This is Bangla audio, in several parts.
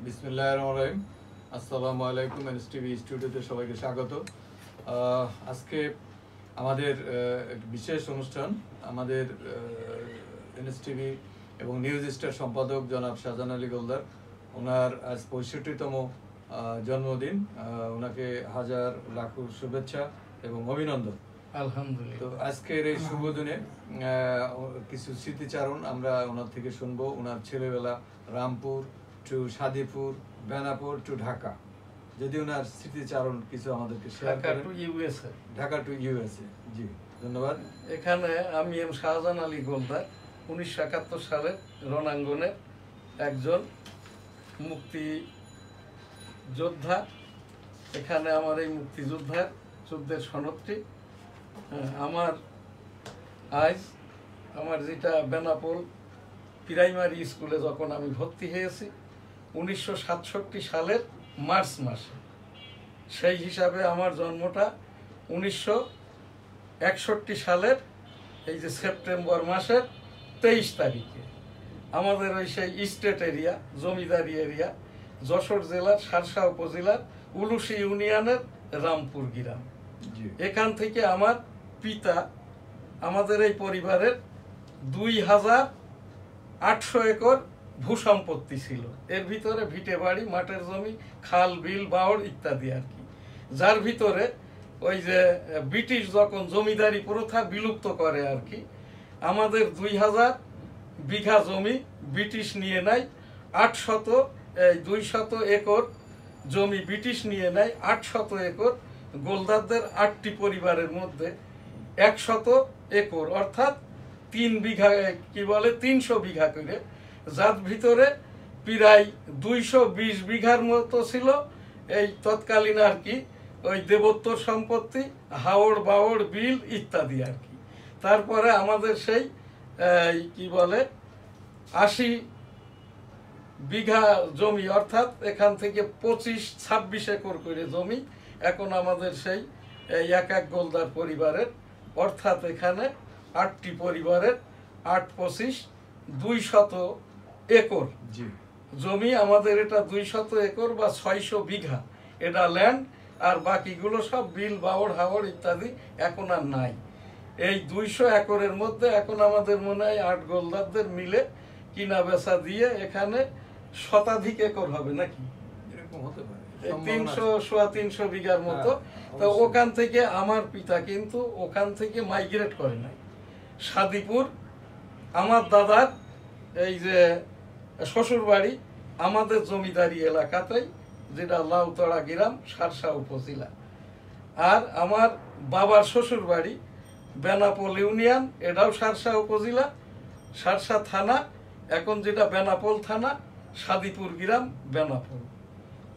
বিসমিল্লাহির রহমানির রহিম। আসসালামু আলাইকুম। এনএসটিভি স্টুডিওতে সবাইকে স্বাগত। আজকে আমাদের বিশেষ অনুষ্ঠান। আমাদের এনএসটিভি এবং নিউজ স্টার সম্পাদক জনাব শাহজাহান আলী গোলদার, ওনার আজ 65তম জন্মদিন। ওনাকে হাজার লাখ শুভেচ্ছা এবং অভিনন্দন। আলহামদুলিল্লাহ। তো আজকের এই শুভ দিনে কিছু স্মৃতিচারণ আমরা ওনার থেকে শুনবো। ওনার ছেলেবেলা রামপুর টু সাদিপুর, বেনাপুর টু ঢাকা, যদি ওনার স্মৃতিচারণ কিছু আমাদেরকে শেয়ার করেন। Dhaka two USA. জি, ধন্যবাদ। এখানে আমি শাহজাহান আলী গোলদার 1971 সালের রণাঙ্গনের একজন মুক্তি যোদ্ধা। এখানে আমার এই মুক্তিযোদ্ধার যুদ্ধের সনদটি আমার যেটা বেনাপোল প্রাইমারি স্কুলে যখন আমি ভর্তি হয়েছি 1967 সালের মার্চ মাসে, সেই হিসাবে আমার জন্মটা 1961 সালের এই যে সেপ্টেম্বর মাসের 23 তারিখে। আমাদের ওই সেই স্টেট এরিয়া, জমিদারি এরিয়া, যশোর জেলার শার্শা উপজেলার উলুশি ইউনিয়নের রামপুর গ্রাম। এখান থেকে আমার পিতা, আমাদের এই পরিবারের 2800 একর ভূসম্পত্তি ছিল। এর ভিতরে ভিটে বাড়ি, মাঠের জমি, খাল বিল বাওড় ইত্যাদি আর কি, যার ভিতরে ওই যে ব্রিটিশ যখন জমিদারি প্রথা বিলুপ্ত করে আর কি, আমাদের 2000 বিঘা জমি ব্রিটিশ নিয়ে নেয়। 200 একর জমি ব্রিটিশ নিয়ে নেয়। 800 একর গোলদারদের 8টি পরিবারের মধ্যে 100 একর, অর্থাৎ 3 বিঘা, কি বলে 300 বিঘা করে, যার ভিতরে প্রায় 220 বিঘার মতো ছিল এই তৎকালীন আর কি ওই দেবোত্তর সম্পত্তি, হাওড় বাওড় বিল ইত্যাদি আর কি। তারপরে আমাদের সেই কি বলে 80 বিঘা জমি, অর্থাৎ এখান থেকে 25-26 একর করে জমি এখন আমাদের সেই এক গোলদার পরিবারের, অর্থাৎ এখানে 8টি পরিবারের 8-25 200 একর জমি আমাদের। এটা 200 একর বা 600 বিঘা এটা ল্যান্ড, আর বাকিগুলো সব বিল বাওড় হাওড় ইত্যাদি এখন আর নাই। এই 200 একরের মধ্যে এখন আমাদের মনে হয় 8 গোলদারদের মিলে কিনা বেচা দিয়ে এখানে শতাধিক একর হবে নাকি, 300 বিঘার মতো। তো ওখান থেকে আমার পিতা কিন্তু ওখান থেকে মাইগ্রেট করে নাই। সাদিপুর আমার দাদার এই যে শ্বশুর বাড়ি আমাদের জমিদারি এলাকাতেই, যেটা লাউতড়া গ্রাম, শার্শা উপজেলা। আর আমার বাবার শ্বশুর বাড়ি বেনাপোল ইউনিয়ন, এটাও শার্শা উপজেলা, শার্শা থানা, এখন যেটা বেনাপোল থানা, সাদিপুর গ্রাম, বেনাপোল।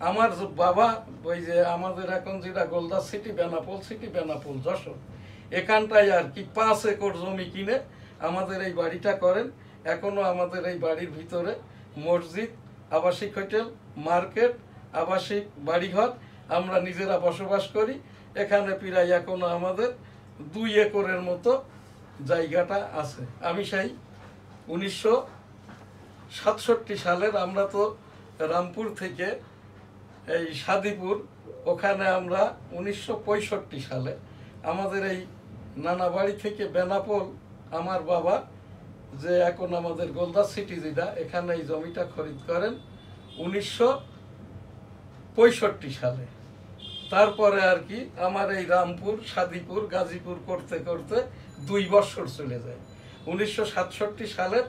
আমার বাবা ওই যে আমাদের এখন যেটা গোলদার সিটি, বেনাপোল সিটি, বেনাপোল যশোর, এখানটায় আর কি 5 একর জমি কিনে আমাদের এই বাড়িটা করেন। এখনো আমাদের এই বাড়ির ভিতরে মসজিদ, আবাসিক হোটেল, মার্কেট, আবাসিক বাড়িঘর, আমরা নিজেরা বসবাস করি। এখানে প্রায় এখনো আমাদের 2 একরের মতো জায়গাটা আছে। আমি সেই 1967 সালের, আমরা তো রামপুর থেকে এই সাদিপুর, ওখানে আমরা 1965 সালে আমাদের এই নানা বাড়ি থেকে বেনাপোল আমার বাবা, যে এখন আমাদের গোলদার সিটি যেটা, এখানে এই জমিটা খরিদ করেন 1965 সালে। তারপরে আর কি আমার এই রামপুর, সাদিপুর, গাজীপুর করতে করতে 2 বছর চলে যায়। 1967 সালের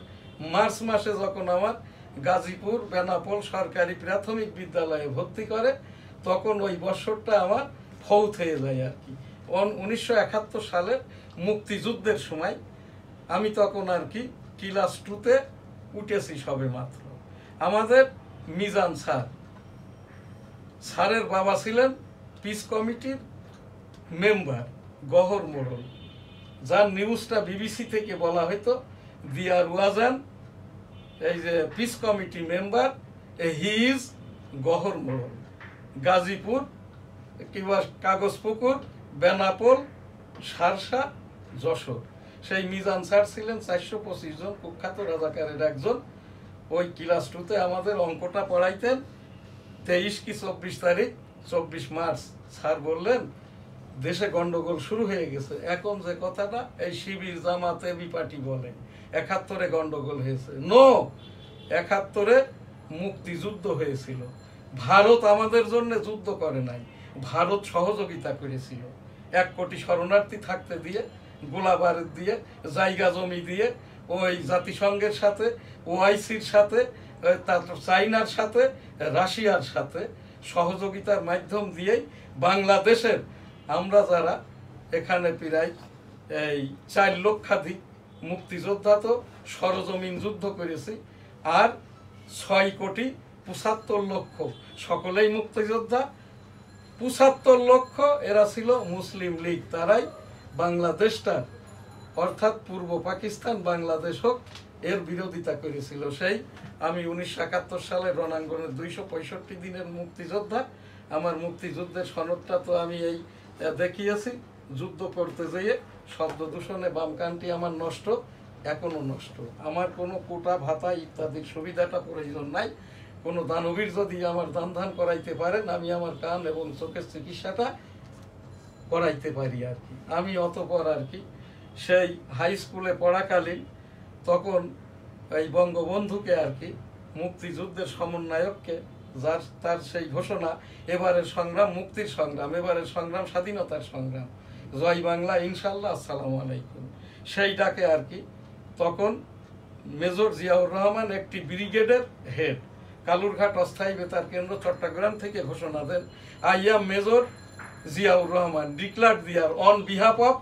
মার্চ মাসে যখন আমার গাজীপুর বেনাপোল সরকারি প্রাথমিক বিদ্যালয়ে ভর্তি করে, তখন ওই বছরটা আমার ফৌত হয়ে যায় আর কি। 1971 সালের মুক্তিযুদ্ধের সময় আমি তখন আর কি ক্লাস 2-তে উঠেছি সবে মাত্র। আমাদের মিজান স্যারের বাবা ছিলেন পিস কমিটির মেম্বার গহর মোড়ল, যার নিউজটা বিবিসি থেকে বলা হয়তো দিয়ার ওয়াজান এই যে peace committee member, he is Gohor Morol, Gazipur কিংবা কাগজপুকুর, বেনাপোল, শার্শা, যশোর। সেই মিজান স্যার ছিলেন 425 জন কুখ্যাত রাজাকারের একজন। ওই ক্লাস 2-তে আমাদের অঙ্কটা পড়াইতেন 23 কি 24 তারিখ 24 মার্চ স্যার বললেন দেশে গন্ডগোল শুরু হয়ে গেছে। এখন যে কথাটা এই শিবির জামাতে বিপাটি বলে 71-এ গন্ডগোল হয়েছে, নো, 71-এ মুক্তিযুদ্ধ হয়েছিল। ভারত আমাদের জন্য যুদ্ধ করে নাই, ভারত সহযোগিতা করেছিল। 1 কোটি শরণার্থী থাকতে দিয়ে, গোলা বারুদ দিয়ে, জায়গা জমি দিয়ে, ওই জাতিসংঘের সাথে, ওআইসির সাথে, তারপর চাইনার সাথে, রাশিয়ার সাথে সহযোগিতার মাধ্যম দিয়েই বাংলাদেশের আমরা যারা এখানে প্রায় এই 4 লক্ষাধিক মুক্তিযোদ্ধা তো সরজমিন যুদ্ধ করেছি, আর 6,75,00,000 সকলেই মুক্তিযোদ্ধা। 75 লক্ষ এরা ছিল মুসলিম লীগ, তারাই বাংলাদেশটা অর্থাৎ পূর্ব পাকিস্তান বাংলাদেশ হোক এর বিরোধিতা করেছিল। সেই আমি 1971 সালে রণাঙ্গনের 265 দিনের মুক্তিযোদ্ধা। আমার মুক্তিযুদ্ধের সনদটা তো আমি এই দেখিয়েছি। যুদ্ধ করতে যেয়ে শব্দ দূষণে বাম কানটি আমার নষ্ট, এখনো নষ্ট। আমার কোনো কোটা ভাতা ইত্যাদির সুবিধাটা প্রয়োজন নাই। কোনো দানবীর যদি আমার দান ধান করাইতে পারেন, আমি আমার কান এবং চোখের চিকিৎসাটা করাইতে পারি আর কি। আমি অতপর আর কি সেই হাই স্কুলে পড়াকালীন তখন এই বঙ্গবন্ধুকে আর কি মুক্তিযুদ্ধের সমন্বয়ককে, যার তার সেই ঘোষণা এবারের সংগ্রাম মুক্তির সংগ্রাম, এবারের সংগ্রাম স্বাধীনতার সংগ্রাম, জয় বাংলা ইনশাল্লাহ, আসসালামু আলাইকুম, সেইটাকে আর কি তখন মেজর জিয়াউর রহমান একটি ব্রিগেডের হেড, কালুরঘাট অস্থায়ী বেতার কেন্দ্র চট্টগ্রাম থেকে ঘোষণা দেন, I am major Ziaur Rahman declared there on behalf of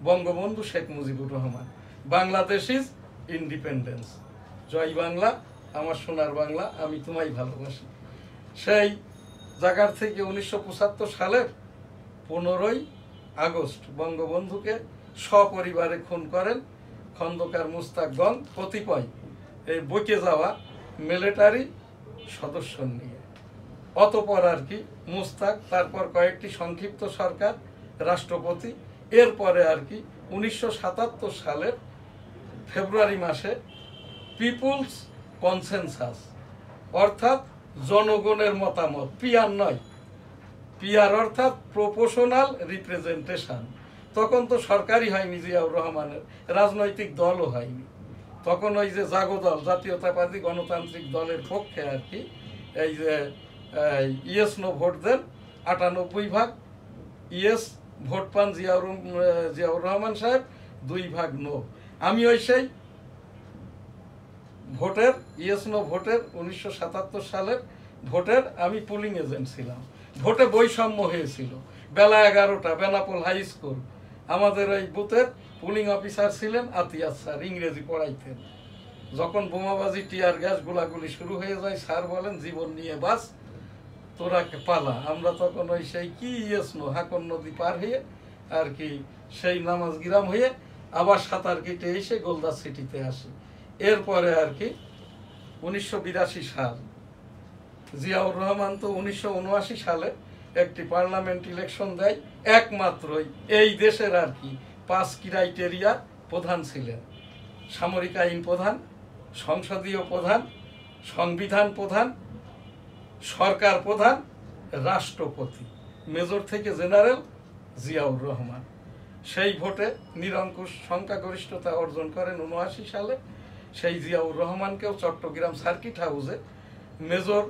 Bangabandhu Sheikh Mujibur Rahman, Bangladesh is independence, জয় বাংলা, আমার সোনার বাংলা, আমি তোমায় ভালোবাসি। সেই জায়গার থেকে 1975 সালের 15ই আগস্ট বঙ্গবন্ধুকে সপরিবারে খুন করেন খন্দকার মুস্তাক গং কতিপয় এই বইকে যাওয়া মিলিটারি সদস্য নিয়ে। অতপর আর কি মুস্তাক, তারপর কয়েকটি সংক্ষিপ্ত সরকার, রাষ্ট্রপতি, এরপরে আর কি 1977 সালের ফেব্রুয়ারি মাসে পিপুলস কনসেনসাস অর্থাৎ জনগণের মতামত, পিআর নয়, পিআর অর্থাৎ প্রপোর্শনাল রিপ্রেজেন্টেশন। তখন তো সরকারই হয়নি জিয়াউর রহমানের, রাজনৈতিক দলও হয়নি। তখন ওই যে জাগো দল, জাতীয়তাবাদী গণতান্ত্রিক দলের পক্ষে আর কি এই যে ইয়েস নো ভোট দেন 98 ভাগ ইয়েস ভোট পান জিয়াউর রহমান সাহেব, 2 ভাগ নো। আমি ওই সেই ভোটের ইয়েস নো ভোটের 1977 সালের ভোটের আমি পুলিং এজেন্ট ছিলাম। ভোটে বৈষম্য হয়েছিল, বেলা 11টা, বেনাপোল হাই স্কুল। আমাদের ওই বুথের পুলিং অফিসার ছিলেন আতিয়াস স্যার, ইংরেজি পড়াইতেন। যখন বোমাবাজি, টিয়ার গ্যাস, গোলাগুলি শুরু হয়ে যায়, স্যার বলেন জীবন নিয়ে বাস, তোরা পালা। আমরা তখন ওই সেই কি ইয়েস নো হাকন নদী পার হয়ে আর কি সেই নামাজ গিরাম হয়ে আবার সাঁতার কেটে এসে গোলদা সিটিতে আসি। এরপরে আর কি 1982 সাল জিয়াউর রহমান তো 1979 সালে একটি পার্লামেন্ট ইলেকশন দেয়। একমাত্রই এই দেশের আর কি 5 ক্রাইটেরিয়া প্রধান ছিলেন: সামরিক আইন প্রধান, সংসদীয় প্রধান, সংবিধান প্রধান, সরকার প্রধান, রাষ্ট্রপতি, মেজর থেকে জেনারেল জিয়াউর রহমান। সেই ভোটে নিরঙ্কুশ সংখ্যাগরিষ্ঠতা অর্জন করেন 79 সালে। সেই জিয়াউর রহমানকেও চট্টগ্রাম সার্কিট হাউসে মেজর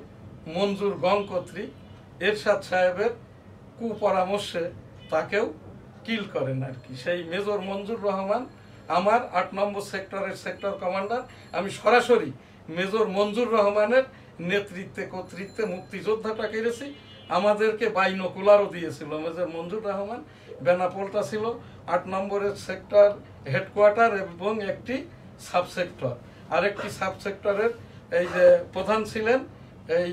মঞ্জুর গং কর্তৃক এরশাদ সাহেবের কুপরামর্শে তাকেও কিল করেন আর কি। সেই মেজর মঞ্জুর রহমান আমার 8 নম্বর সেক্টরের সেক্টর কমান্ডার। আমি সরাসরি মেজর মঞ্জুর রহমানের নেতৃত্বে কর্তৃত্বে মুক্তিযোদ্ধাটা কেড়েছি। আমাদেরকে বাইনোকুলারও দিয়েছিল মেজর মঞ্জুর রহমান। বেনাপোলটা ছিল 8 নম্বরের সেক্টর হেডকোয়ার্টার এবং একটি সাবসেক্টর। আরেকটি সাবসেক্টরের এই যে প্রধান ছিলেন এই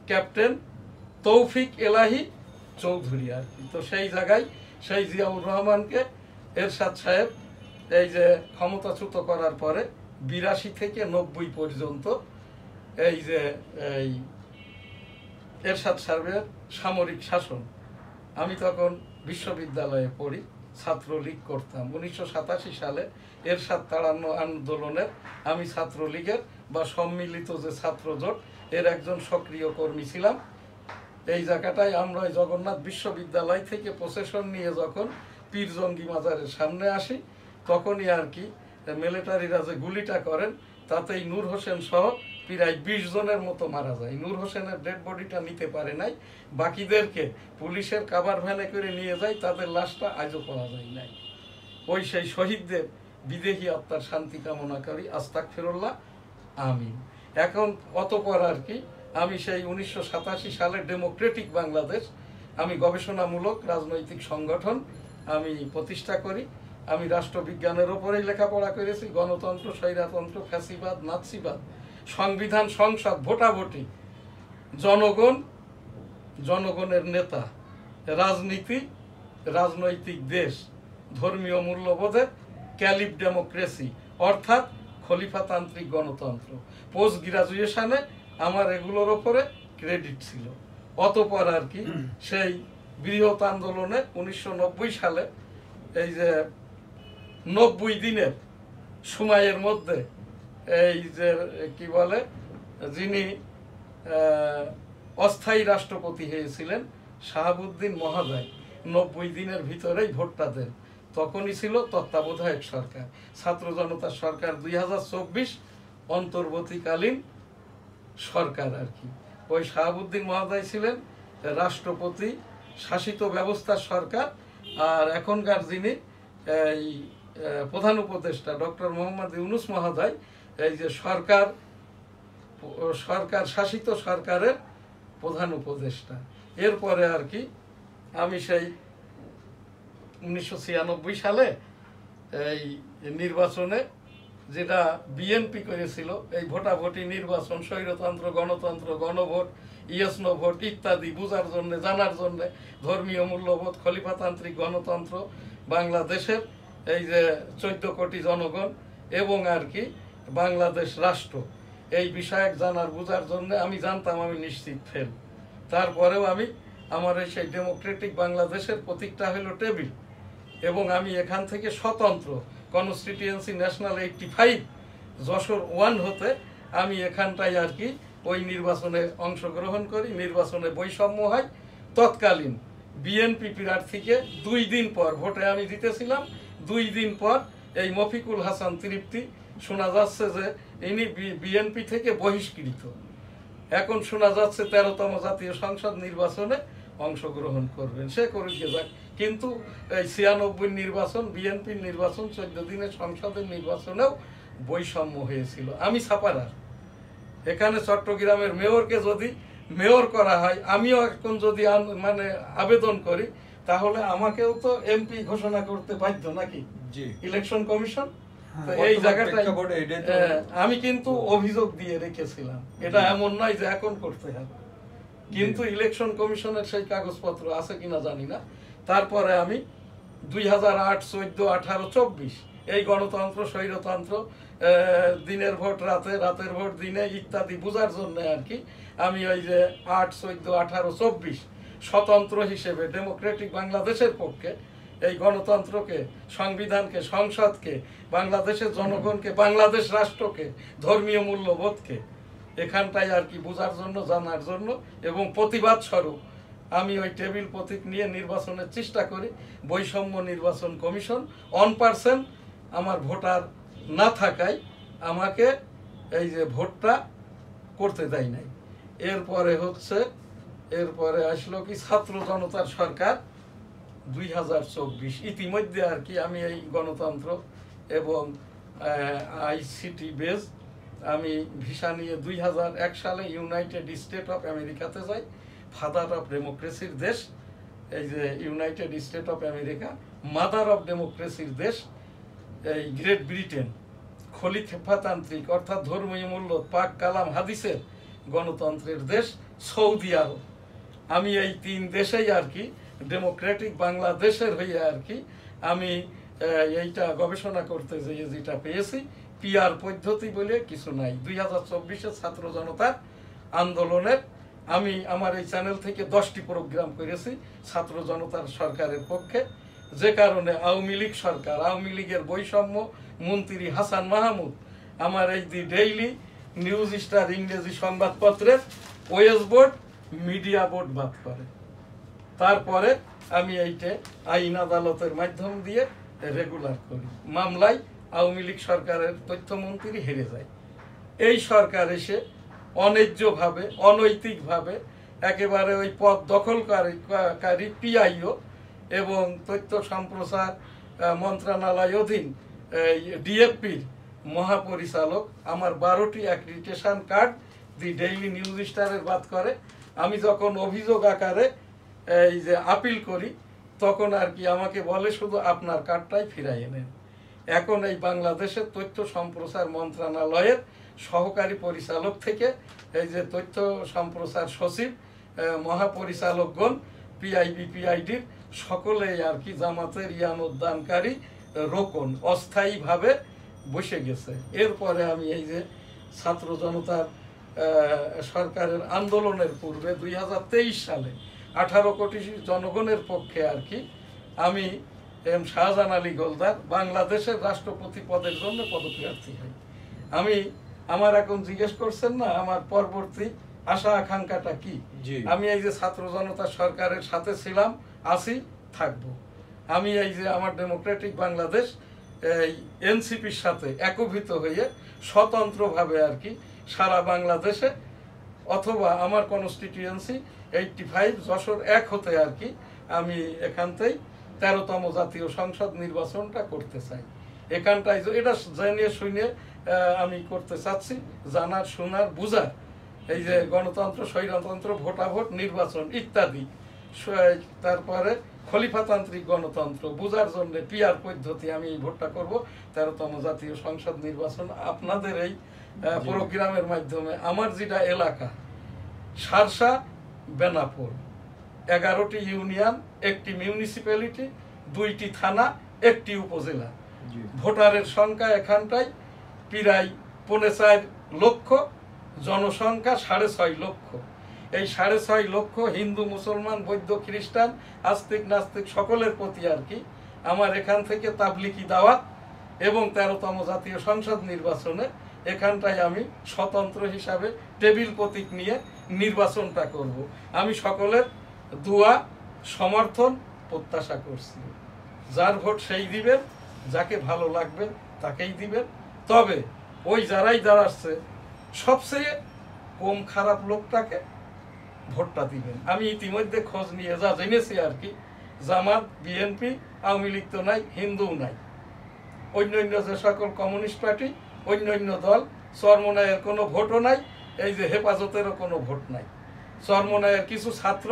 ক্যাপ্টেন তৌফিক এলাহি চৌধুরী আর কি। তো সেই জায়গায় সেই জিয়াউর রহমানকে এরশাদ সাহেব এই যে ক্ষমতাচ্যুত করার পরে 82 থেকে 90 পর্যন্ত এই যে এই এরশাদ সাহেবের সামরিক শাসন। আমি তখন বিশ্ববিদ্যালয়ে পড়ি, ছাত্রলীগ করতাম। 1987 সালে এরশাদ তাড়ানো আন্দোলনের আমি ছাত্রলীগের বা সম্মিলিত যে ছাত্র জোট এর একজন সক্রিয় কর্মী ছিলাম। এই জায়গাটায় আমরা ওই জগন্নাথ বিশ্ববিদ্যালয় থেকে প্রসেশন নিয়ে যখন পীর জঙ্গি মাজারের সামনে আসি, তখনই আর কি মিলিটারিরা যে গুলিটা করেন তাতেই নূর হোসেন সহ প্রায় 20 জনের মতো মারা যায়। নূর হোসেনের ডেড বডিটা নিতে পারে নাই, বাকিদেরকে পুলিশের কাভার ভ্যানে করে নিয়ে যায়, তাদের লাশটা আজও পাওয়া যায় নাই। ওই সেই শহীদদের বিদেহী আত্মার শান্তি কামনা করি, আস্তাগফিরুল্লাহ, আমিন। এখন অতঃপর আর কি আমি সেই 1987 সালে ডেমোক্রেটিক বাংলাদেশ আমি গবেষণামূলক রাজনৈতিক সংগঠন আমি প্রতিষ্ঠা করি। আমি রাষ্ট্রবিজ্ঞানের ওপরেই লেখাপড়া করেছি, গণতন্ত্র, স্বৈরতন্ত্র, ফ্যাসিবাদ, নাৎসিবাদ, সংবিধান, সংসদ, ভোটাভুটি, জনগণ, জনগণের নেতা, রাজনীতি, রাজনৈতিক দেশ, ধর্মীয় মূল্যবোধের, ক্যালিফ ডেমোক্রেসি অর্থাৎ খলিফাতান্ত্রিক গণতন্ত্র। পোস্ট গ্রাজুয়েশনে আমার এগুলোর ওপরে ক্রেডিট ছিল। অতঃপর আর কি সেই বৃহৎ আন্দোলনে 1990 সালে এই যে 90 দিনের সময়ের মধ্যে এই যে কি বলে যিনি অস্থায়ী রাষ্ট্রপতি হয়েছিলেন শাহাবুদ্দিন মহোদয় 90 দিনের ভিতরেই ভোটটা দেন। তখনই ছিল তত্ত্বাবধায়ক সরকার, ছাত্র জনতার সরকার 2024 অন্তর্বর্তীকালীন সরকার আর কি। ওই শাহাবুদ্দিন মহোদয় ছিলেন রাষ্ট্রপতি শাসিত ব্যবস্থার সরকার। আর এখনকার যিনি এই প্রধান উপদেষ্টা ডক্টর মোহাম্মদ ইউনূস মহোদয় এই যে সরকার শাসিত সরকারের প্রধান উপদেষ্টা। এরপরে আর কি আমি সেই 1996 সালে এই নির্বাচনে যেটা বিএনপি করেছিল, এই ভোটাভুটি নির্বাচন, স্বৈরতন্ত্র, গণতন্ত্র, গণভোট, ইয়েস নো ভোট ইত্যাদি বুঝার জন্য, জানার জন্য, ধর্মীয় মূল্যবোধ, খলিফাতান্ত্রিক গণতন্ত্র, বাংলাদেশের এই যে 14 কোটি জনগণ এবং আর কি বাংলাদেশ রাষ্ট্র, এই বিষয়ক জানার বুঝার জন্য আমি জানতাম আমি নিশ্চিত ফেল। তারপরেও আমি আমার সেই ডেমোক্রেটিক বাংলাদেশের প্রতীকটা হলো টেবিল, এবং আমি এখান থেকে স্বতন্ত্র কনস্টিটিউয়েন্সি ন্যাশনাল 85 যশোর 1 হতে আমি এখানটায় আর কি ওই নির্বাচনে অংশগ্রহণ করি। নির্বাচনে বৈষম্য হয়। তৎকালীন বিএনপি প্রার্থীকে 2 দিন পর, ভোটে আমি জিতেছিলাম, 2 দিন পর এই মফিকুল হাসান তৃপ্তি শোনা যাচ্ছে যে ইনি বিএনপি থেকে বহিষ্কৃত। এখন শোনা যাচ্ছে 13তম জাতীয় সংসদ নির্বাচনে অংশগ্রহণ করবেন, সে করে গিয়ে যাক। কিন্তু এই 96 নির্বাচন, বিএনপির নির্বাচন, 14 দিনের সংসদের নির্বাচনেও বৈষম্য হয়েছিল। আমি ছাপারার, এখানে চট্টগ্রামের মেয়রকে যদি মেয়র করা হয়, আমিও এখন যদি মানে আবেদন করি, তাহলে আমাকেও তো এমপি ঘোষণা করতে বাধ্য নাকি ইলেকশন কমিশন। এই জায়গাটায় আমি কিন্তু অভিযোগ দিয়ে রেখেছিলাম, এটা এমন নয় যে এখন করতে হবে, কিন্তু ইলেকশন কমিশনের সেই কাগজপত্র আছে কিনা জানি না। তারপরে আমি 2008, 14, 18, 24 এই গণতন্ত্র, স্বৈরতন্ত্র, দিনের ভোট রাতে, রাতের ভোট দিনে ইত্যাদি বুঝার জন্য আর কি আমি ওই যে 8, 14, 18, 24 স্বতন্ত্র হিসেবে ডেমোক্রেটিক বাংলাদেশের পক্ষে এই গণতন্ত্রকে, সংবিধানকে, সংসদকে, বাংলাদেশের জনগণকে, বাংলাদেশ রাষ্ট্রকে, ধর্মীয় মূল্যবোধকে এখানটায় আর কি বোঝার জন্য, জানার জন্য এবং প্রতিবাদ স্বরূপ আমি ওই টেবিল প্রতীক নিয়ে নির্বাচনের চেষ্টা করি। বৈষম্য নির্বাচন কমিশন 1% আমার ভোটার না থাকায় আমাকে এই যে ভোটটা করতে দেয় নাই। এরপরে আসলো কি ছাত্র জনতার সরকার 2024। ইতিমধ্যে আর কি আমি এই গণতন্ত্র এবং আইসিটি বেস আমি ভিসা নিয়ে 2001 সালে ইউনাইটেড স্টেট অফ আমেরিকাতে যাই। ফাদার অফ ডেমোক্রেসির দেশ এই যে United State of America, mother of ডেমোক্রেসির দেশ এই গ্রেট ব্রিটেন, খলিফাতান্ত্রিক অর্থাৎ ধর্মীয় মূল্য, পাক কালাম হাদিসের গণতন্ত্রের দেশ সৌদি আরব। আমি এই 3 দেশেই আর কি ডেমোক্রেটিক বাংলাদেশের হয়ে আর কি আমি এইটা গবেষণা করতে যেয়ে যেটা পেয়েছি, পিআর পদ্ধতি বলে কিছু নাই। 2024 ছাত্র জনতার আন্দোলনের আমি আমার এই চ্যানেল থেকে 10টি প্রোগ্রাম করেছি ছাত্র জনতার সরকারের পক্ষে, যে কারণে আওয়ামী লীগ সরকার, আওয়ামী লীগের বৈষম্য মন্ত্রী হাসান মাহমুদ আমার এই দি ডেইলি নিউজ স্টার ইংরেজি সংবাদপত্রের ওয়েস বোর্ড মিডিয়া বোর্ড বাদ করে। তারপরে আমি এইটা আইন আদালতের মাধ্যম দিয়ে রেগুলার করি। মামলায় আওয়ামী লীগ সরকারের তথ্যমন্ত্রী হেরে যায়। এই সরকার এসে অন্যায্যভাবে অনৈতিকভাবে একেবারে ওই পদ দখলকারী পিআইও এবং তথ্য সম্প্রচার মন্ত্রণালয় অধীন ডিএফপির মহাপরিচালক আমার 12টি অ্যাক্রিডিটেশন কার্ড দি ডেইলি নিউজ স্টারের বাদ করে। আমি যখন অভিযোগ আকারে এই যে আপিল করি তখন আর কি আমাকে বলে শুধু আপনার কার্ডটাই ফিরাইয়ে নেন। এখন এই বাংলাদেশের তথ্য সম্প্রচার মন্ত্রণালয়ের সহকারী পরিচালক থেকে এই যে তথ্য সম্প্রচার সচিব মহাপরিচালকগণ পিআইডির সকলেই আর কি জামাতের ইয়ানুদ্দানকারী রোকন অস্থায়ীভাবে বসে গেছে। এরপরে আমি এই যে ছাত্র জনতার সরকারের আন্দোলনের পূর্বে 2023 সালে 18 কোটি জনগণের পক্ষে আর কি আমি এম শাহজাহান আলী গোলদার বাংলাদেশের রাষ্ট্রপতি পদের জন্য পদপ্রার্থী হই। আমার এখন জিজ্ঞেস করছেন না আমার পরবর্তী আশা আকাঙ্ক্ষাটা কি? আমি এই যে ছাত্র জনতা সরকারের সাথে ছিলাম, আছি, থাকবো। আমি এই যে আমার ডেমোক্রেটিক বাংলাদেশ এই এনসিপির সাথে একীভূত হয়ে স্বতন্ত্রভাবে আর কি সারা বাংলাদেশে অথবা আমার কনস্টিটিউয়েন্সি 85 যশোর 1 হতে আর কি আমি এখানতেই 13তম জাতীয় সংসদ নির্বাচনটা করতে চাই। এখানটায় এটা জেনে শুনে আমি করতে চাচ্ছি, জানার শোনার বুঝার এই যে গণতন্ত্র স্বৈরতন্ত্র ভোটাভোট নির্বাচন ইত্যাদি, তারপরে খলিফাতান্ত্রিক গণতন্ত্র বুঝার জন্য পিআর পদ্ধতি আমি এই ভোটটা করব 13তম জাতীয় সংসদ নির্বাচন। আপনাদের এই প্রোগ্রামের মাধ্যমে আমার যেটা এলাকা সারসা বেনাপোল 11টি ইউনিয়ন, 1টি মিউনিসিপ্যালিটি, 2টি থানা, 1টি উপজেলা, ভোটারের সংখ্যা এখানটায় প্রায় 4.5 লক্ষ, জনসংখ্যা 6.5 লক্ষ। এই 6.5 লক্ষ হিন্দু মুসলমান বৌদ্ধ খ্রিস্টান আস্তিক নাস্তিক সকলের প্রতি আর কি আমার এখান থেকে তাবলিকি দাওয়াত এবং 13তম জাতীয় সংসদ নির্বাচনে এখানটায় আমি স্বতন্ত্র হিসাবে টেবিল প্রতীক নিয়ে নির্বাচনটা করব। আমি সকলের দোয়া সমর্থন প্রত্যাশা করছি। যার ভোট সেই দিবেন, যাকে ভালো লাগবে তাকেই দিবেন। তবে ওই যারাই দাঁড়াচ্ছে সবচেয়ে কম খারাপ লোকটাকে ভোটটা দিবেন। আমি ইতিমধ্যে খোঁজ নিয়ে যা জেনেছি আর কি জামাত বিএনপি আওয়ামী লীগ তো নাই, হিন্দুও নাই, অন্যান্য যে সকল কমিউনিস্ট পার্টি অন্যান্য দল, চরমোনাইয়ের কোনো ভোটও নাই, এই যে হেফাজতেরও কোনো ভোট নাই। চরমোনাইয়ের কিছু ছাত্র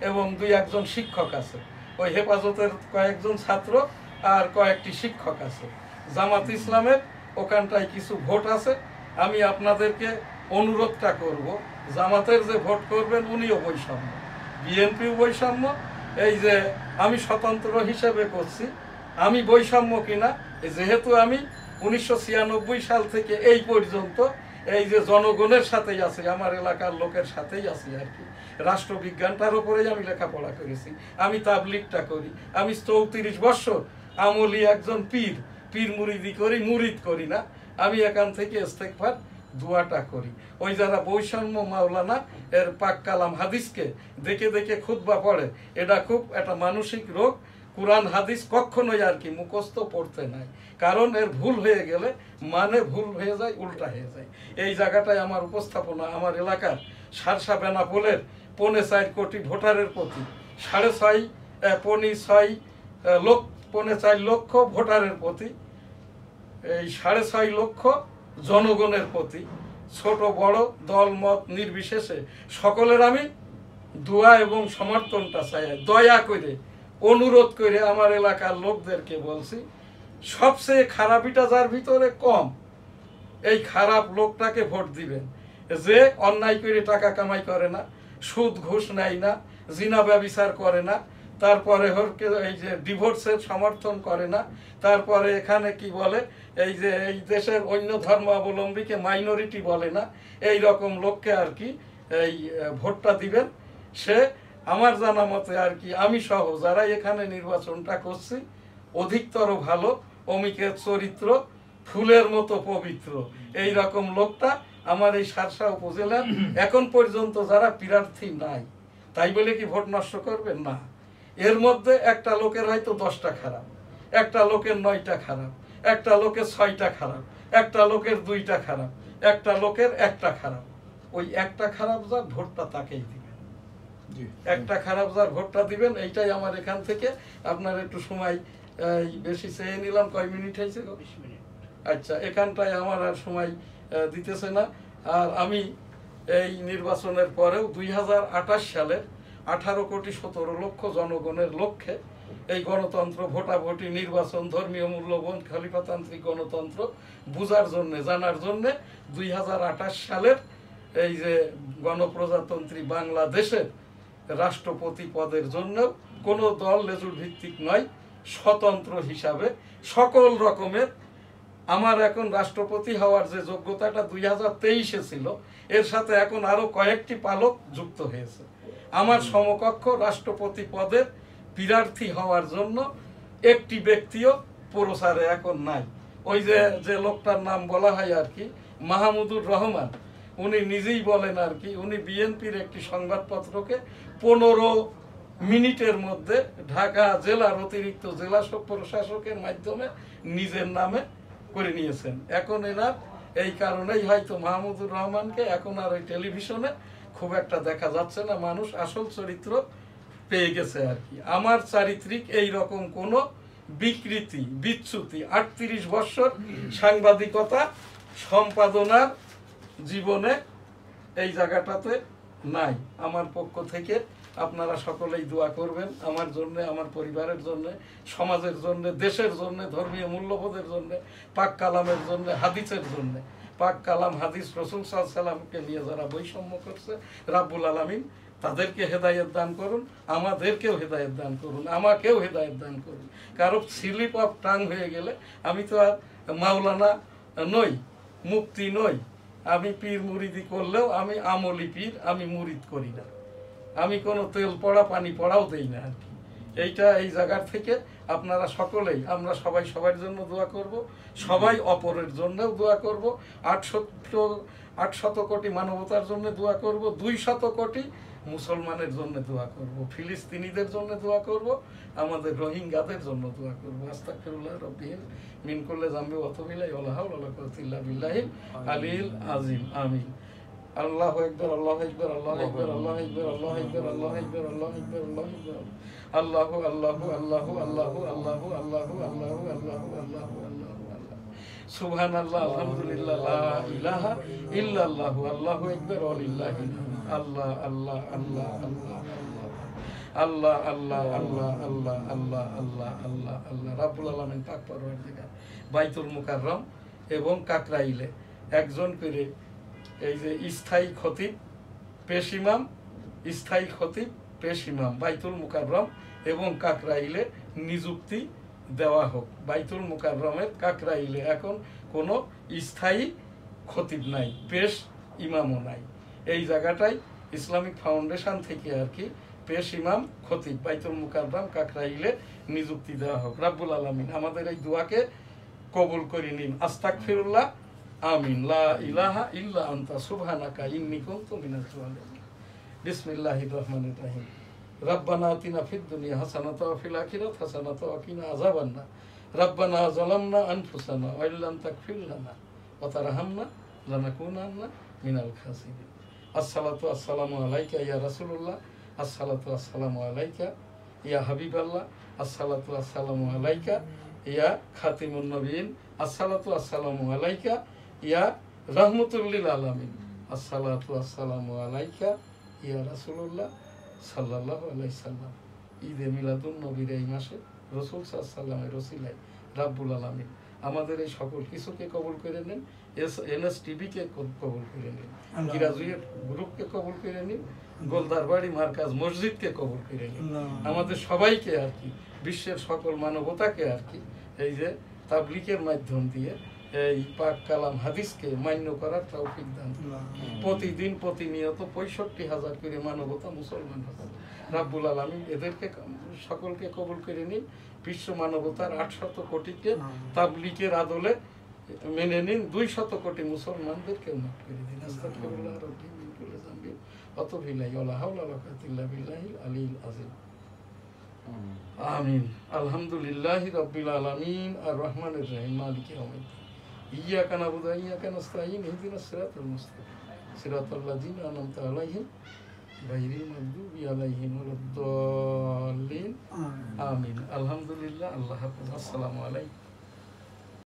এবং 2-1জন শিক্ষক আছে, ওই হেফাজতের কয়েকজন ছাত্র আর কয়েকটি শিক্ষক আছে। জামাত ইসলামের ওখানটায় কিছু ভোট আছে। আমি আপনাদেরকে অনুরোধটা করব, জামাতের যে ভোট করবেন উনিও বৈষম্য, বিএনপিও বৈষম্য। এই যে আমি স্বতন্ত্র হিসেবে করছি, আমি বৈষম্য কিনা, যেহেতু আমি 1996 সাল থেকে এই পর্যন্ত এই যে জনগণের সাথেই আছি, আমার এলাকার লোকের সাথেই আছি আর কি। রাষ্ট্রবিজ্ঞানটার উপরেই আমি লেখাপড়া করেছি, আমি তাবলিগটা করি, আমি 34 বছর আমলি একজন পীর মুরিদি করি, মুরিদ করি না। আমি এখান থেকে ইস্তেগফার দোয়াটা করি। ওই যারা বৈষম্য মাওলানা এর পাক কালাম হাদিসকে দেখে দেখে খুতবা পড়ে, এটা খুব একটা মানসিক রোগ। কুরআন হাদিস কখনোই আর কি মুখস্থ পড়তে নাই, কারণ এর ভুল হয়ে গেলে মানে ভুল হয়ে যায়, উল্টা হয়ে যায়। এই জায়গাটায় আমার উপস্থাপনা আমার এলাকার সারসা বেনাপোলের 4.5 কোটি ভোটারের প্রতি 4.5 লক্ষ ভোটারের প্রতি, এই 6.5 লক্ষ জনগণের প্রতি, ছোট বড় দল মত নির্বিশেষে সকলের আমি দোয়া এবং সমর্থনটা চাই। দয়া করে অনুরোধ করে আমার এলাকার লোকদেরকে বলছি, সবচেয়ে খারাপিটা যার ভিতরে কম, এই খারাপ লোকটাকে ভোট দিবেন। যে অন্যায় করে টাকা কামাই করে না, সুদ ঘুষ নেয় না, জিনা ব্যভিচার করে না, তারপরে এই যে ডিভোর্সের সমর্থন করে না, তারপরে এখানে কি বলে এই যে এই দেশের অন্য ধর্মাবলম্বীকে মাইনরিটি বলে না, এই রকম লোককে আর কি এই ভোটটা দিবেন। সে আমার জানা মতে আর কি আমি সহ যারা এখানে নির্বাচনটা করছি অধিকতর ভালো, অমিকের চরিত্র ফুলের মতো পবিত্র, এই রকম লোকটা আমার এই সারসা উপজেলার এখন পর্যন্ত যারা প্রার্থী নাই তাই বলে কি ভোট নষ্ট করবেন? না। এর মধ্যে একটা লোকের হয়তো 10টা খারাপ, একটা লোকের 9টা খারাপ, একটা লোকের 6টা খারাপ, একটা লোকের 2টা খারাপ, একটা লোকের 1টা খারাপ। ওই একটা খারাপ যার ভোটটা তাকেই দিবেন, একটা খারাপ যার ভোটটা দিবেন। এইটাই আমার এখান থেকে। আপনার একটু সময় বেশি চেয়ে নিলাম। কয় মিনিট হয়েছে? 20 মিনিট। আচ্ছা, এখানটায় আমার আর সময় দিতেছে না। আর আমি এই নির্বাচনের পরেও 2028 সালের 18,17,00,000 জনগণের লক্ষ্যে এই গণতন্ত্র, ভোটাভুটি, নির্বাচন, ধর্মীয় মূল্যবোধ, খলিফাতান্ত্রিক গণতন্ত্র বুঝার জন্য, জানার জন্য 2028 সালের এই যে গণপ্রজাতন্ত্রী বাংলাদেশের রাষ্ট্রপতি পদের জন্য কোনো দল লেজুর ভিত্তিক নয়, স্বতন্ত্র হিসাবে সকল রকমের আমার এখন রাষ্ট্রপতি হওয়ার যে যোগ্যতাটা 2023-এ ছিল, এর সাথে এখন আরো কয়েকটি পালক যুক্ত হয়েছে। আমার সমকক্ষ রাষ্ট্রপতি পদের প্রার্থী হওয়ার জন্য একটি ব্যক্তিও প্রচারে এখন নাই। ওই যে লোকটার নাম বলা হয় আর কি, মাহমুদুর রহমান, উনি নিজেই বলেন আর কি, উনি বিএনপির একটি সংবাদপত্রকে 15 মিনিটের মধ্যে ঢাকা জেলার অতিরিক্ত জেলা প্রশাসকের মাধ্যমে নিজের নামে করে নিয়েছেন। এখন এনার এই কারণেই হয়তো মাহমুদুর রহমানকে এখন আর ওই টেলিভিশনে খুব একটা দেখা যাচ্ছে না, মানুষ আসল চরিত্র পেয়ে গেছে আর কি। আমার চারিত্রিক এই রকম কোনো বিকৃতি, বিচ্যুতি 38 বছর সাংবাদিকতা সম্পাদনার জীবনে এই জায়গাটাতে নাই। আমার পক্ষ থেকে আপনারা সকলেই দোয়া করবেন আমার জন্য, আমার পরিবারের জন্য, সমাজের জন্য, দেশের জন্য, ধর্মীয় মূল্যবোধের জন্য, পাক কালামের জন্য, হাদিসের জন্য। পাক কালাম, হাদিস, রাসূল সাল্লাল্লাহু আলাইহি ওয়াসাল্লামকে নিয়ে যারা বৈষম্য করছে, রাব্বুল আলামিন তাদেরকে হেদায়েত দান করুন, আমাদেরকেও হেদায়েত দান করুন, আমাকেও হেদায়েত দান করুন। কারো স্লিপ অফ টাং হয়ে গেলে, আমি তো আর মাওলানা নই, মুফতি নই, আমি পীর মুরিদি করলেও আমি আমলি পীর, আমি মুরিদ করি না, আমি কোনো তেল পড়া পানি পড়াও দেই না আর কি। এইটা এই জায়গার থেকে আপনারা সকলেই, আমরা সবাই সবার জন্য দোয়া করব, সবাই অপরের জন্যও দোয়া করব, 800 কোটি মানবতার জন্য দোয়া করব, 200 কোটি মুসলমানের জন্য দোয়া করব, ফিলিস্তিনিদের জন্য দোয়া করব, আমাদের রোহিঙ্গাদের জন্য দোয়া করব। আস্তাগফিরুল্লাহ রাব্বিল মিন কুল্লি যামবি ওয়া তুবু ইলাইহি ওয়া লা হাওলা ওয়া লা কুওয়াতা ইল্লা বিল্লাহিল আলিয়্যিল আযীম। আমিন। আল্লাহু আকবার, আল্লাহু আকবার, আল্লাহু আকবার, আল্লাহু আকবার, আল্লাহু আকবার, আল্লাহু আকবার, আল্লাহু আকবার, আল্লাহু আকবার, আল্লাহু আল্লাহু আল্লাহু আল্লাহু আল্লাহু আল্লাহু আল্লাহু আল্লাহু আল্লাহু আল্লাহু আল্লাহ। সুবহানাল্লাহ, আলহামদুলিল্লাহ, লা ইলাহা ইল্লাল্লাহু, আল্লাহু আকবার, ওয়া লিল্লাহিল হামদ। আল্লাহ আল্লাহ আল্লাহ আল্লাহ আল্লাহ আল্লাহ আল্লাহ আল্লাহ আল্লাহ আল্লাহ আল্লাহ আল্লাহ। রাব্বুল আলামিন পাক পরওয়ারদিগার বাইতুল মুকাররম এবং কাকরাইলে একজন করে এই যে স্থায়ী খতিব, পেশ ইমাম, স্থায়ী খতিব, পেশ ইমাম বাইতুল মুকাররম এবং কাকরাইলে নিযুক্তি দেওয়া হোক। বাইতুল মুকাররমের কাকরাইলে এখন কোনো স্থায়ী খতিব নাই, পেশ ইমামও নাই। এই জায়গাটায় ইসলামিক ফাউন্ডেশন থেকে আর কি পেশ ইমাম, খতিব বাইতুল মুকাররম, কাকরাইলে নিযুক্তি দেওয়া হোক। রাব্বুল আলামিন আমাদের এই দোয়াকে কবুল করে নিন। আস্তাগফিরুল্লাহ, আমিন। লা ইলাহা ইল্লা আনতা সুবহানাকা ইন্নী কুনতু মিনাজ জালিমিন। বিসমিল্লাহির রহমানির রহিম। রাব্বানা আতিনা ফিদ দুনিয়া হাসানাতাও ওয়া ফিল আখিরাতি হাসানাতাও ওয়া কিনা আযাবান্নার। রাব্বানা যালামনা আনফুসানা ওয়া ইল্লাম তাগফির লানা ওয়া তারহামনা লানাকুনান্না মিনাল খাসিরিন। আসসালাতু আসসালামু আলাইকা ইয়া রাসূলুল্লাহ, আসসালাতু আসসালামু আলাইকা ইয়া হাবিবাল্লাহ, আসসালাতু আসসালামু আলাইকা ইয়া খাতিমুন নবীন, আসসালাতু আসসালামু আলাইকা ইয়া রাহমাতুল লিল আলামিন, আসসালাতু আসসালামু আলাইকা ইয়া রাসূলুল্লাহ সাল্লাল্লাহু আলাইহি সাল্লাম। ঈদে মিলাদুন নবীর এই মাসে রাসূল সাল্লাল্লাহু আলাইহি সাল্লামের ওসিলায় রাব্বুল আলামিন আমাদের এই সকল কিছুকে কবুল করে নেন। NSTV-কে কবুল করে নিন, গ্রাজুয়েট গ্রুপকে কবুল করে নিন, গোলদারবাড়ি মার্কাজ মসজিদকে কবুল করে নিন, আমাদের সবাইকে আর কি, বিশ্বের সকল মানবতাকে আর কি এই যে তাবলীগের মাধ্যম দিয়ে এই পাক কালাম হাদিসকে মান্য করার তৌফিক দান। প্রতিদিন প্রতিনিয়ত 65,000 করে মানবতা মুসলমান হবে। রাব্বুল আলামিন এদেরকে সকলকে কবুল করে নিন। বিশ্ব মানবতার 800 কোটিকে তাবলীগের আদলে মেনে নিন, 200 কোটি মুসলমানদেরকে মাফ করে দিন। আস্তাগফিরুল্লাহ রাব্বি মিন কুল্লি যামবি অতফিলাই ওয়ালা হাওলা ওয়ালা কুওয়াতা ইল্লা বিল্লাহিল আলিয়্যিল আযীম। আমিন। আলহামদুলিল্লাহি রাব্বিল আলামিন আর রহমানির রহিম মালিকি ইয়াউমিদ্দিন। ইয়্যাকা না'বুদু ওয়া ইয়্যাকা নাস্তাঈন ইহদিনাস সিরাতাল মুস্তাকিম সিরাতাল লাযীনা আন'আমতা আলাইহিম গায়রিল মাগদুবি আলাইহিম ওয়ালাদ-দাল্লিন। আমিন। আলহামদুলিল্লাহ। আল্লাহ হাফেজ। আসসালামু আলাইকুম।